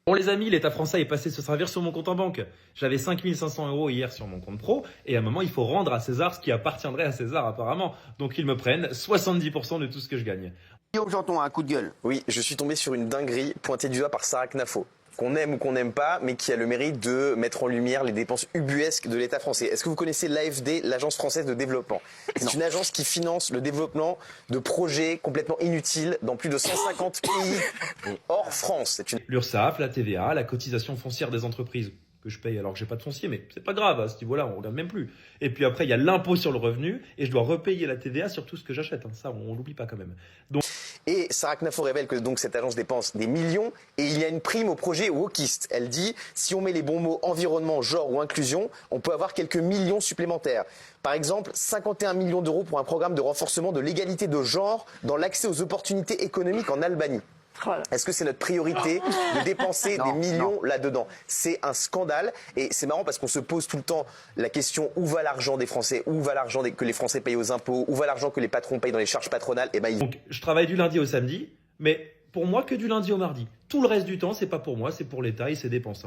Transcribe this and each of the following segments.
Bon les amis, l'État français est passé se servir sur mon compte en banque. J'avais 5500 € hier sur mon compte pro, et à un moment il faut rendre à César ce qui appartiendrait à César apparemment. Donc ils me prennent 70% de tout ce que je gagne. Guillaume Janton a un coup de gueule. Oui, je suis tombé sur une dinguerie pointée du doigt par Sarah Knafo, qu'on aime ou qu'on n'aime pas, mais qui a le mérite de mettre en lumière les dépenses ubuesques de l'État français. Est-ce que vous connaissez l'AFD, l'Agence française de développement? C'est une agence qui finance le développement de projets complètement inutiles dans plus de 150 pays hors France. L'URSSAF, la TVA, la cotisation foncière des entreprises, que je paye alors que j'ai pas de foncier, mais c'est pas grave, à ce niveau-là, on regarde même plus. Et puis après, il y a l'impôt sur le revenu, et je dois repayer la TVA sur tout ce que j'achète. Ça, on l'oublie pas quand même. Donc, Et Sarah Knafo révèle que donc cette agence dépense des millions et il y a une prime au projet wokiste. Elle dit, si on met les bons mots environnement, genre ou inclusion, on peut avoir quelques millions supplémentaires. Par exemple, 51 millions d'euros pour un programme de renforcement de l'égalité de genre dans l'accès aux opportunités économiques en Albanie. Voilà. Est-ce que c'est notre priorité de dépenser des millions là-dedans? C'est un scandale et c'est marrant parce qu'on se pose tout le temps la question où va l'argent des Français, où va l'argent que les Français payent aux impôts, où va l'argent que les patrons payent dans les charges patronales. Et ben, donc je travaille du lundi au samedi, mais pour moi que du lundi au mardi. Tout le reste du temps, c'est pas pour moi, c'est pour l'État et ses dépenses.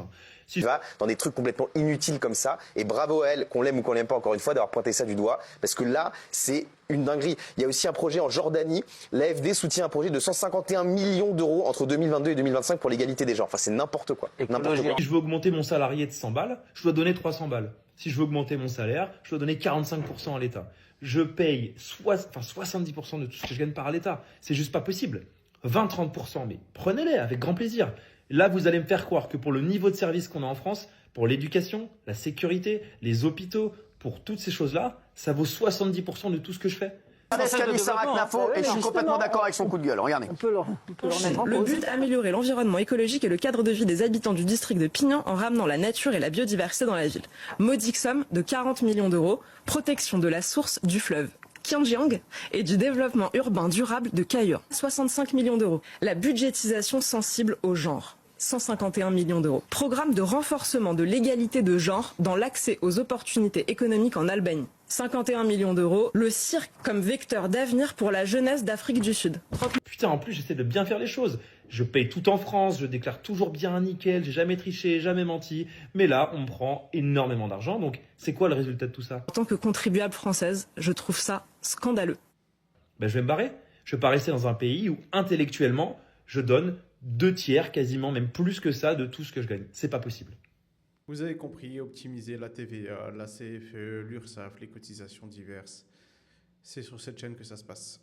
Tu vas dans des trucs complètement inutiles comme ça. Et bravo à elle, qu'on l'aime ou qu'on l'aime pas, encore une fois, d'avoir pointé ça du doigt. Parce que là, c'est une dinguerie. Il y a aussi un projet en Jordanie. L'AFD soutient un projet de 151 millions d'euros entre 2022 et 2025 pour l'égalité des genres. Enfin, c'est n'importe quoi. N'importe quoi. Si je veux augmenter mon salarié de 100 balles, je dois donner 300 balles. Si je veux augmenter mon salaire, je dois donner 45% à l'État. Je paye 70% de tout ce que je gagne par l'État. C'est juste pas possible. 20-30%, mais prenez-les avec grand plaisir. Là, vous allez me faire croire que pour le niveau de service qu'on a en France, pour l'éducation, la sécurité, les hôpitaux, pour toutes ces choses-là, ça vaut 70% de tout ce que je fais. Regardez ce qu'a dit Sarah Knafo et je suis complètement d'accord avec son coup de gueule. Regardez. On peut le remettre en Le cause. but, améliorer l'environnement écologique et le cadre de vie des habitants du district de Pignan en ramenant la nature et la biodiversité dans la ville. Modique somme de 40 millions d'euros, protection de la source du fleuve Kianjiang et du développement urbain durable de Kayur. 65 millions d'euros. La budgétisation sensible au genre. 151 millions d'euros. Programme de renforcement de l'égalité de genre dans l'accès aux opportunités économiques en Albanie. 51 millions d'euros. Le cirque comme vecteur d'avenir pour la jeunesse d'Afrique du Sud. Putain, en plus, j'essaie de bien faire les choses. Je paye tout en France, je déclare toujours bien nickel, j'ai jamais triché, jamais menti. Mais là, on me prend énormément d'argent. Donc, c'est quoi le résultat de tout ça? En tant que contribuable française, je trouve ça scandaleux. Ben, je vais me barrer. Je vais pas rester dans un pays où, intellectuellement, je donne 2/3, quasiment même plus que ça, de tout ce que je gagne. C'est pas possible. Vous avez compris, optimiser la TVA, la CFE, l'URSSAF, les cotisations diverses. C'est sur cette chaîne que ça se passe.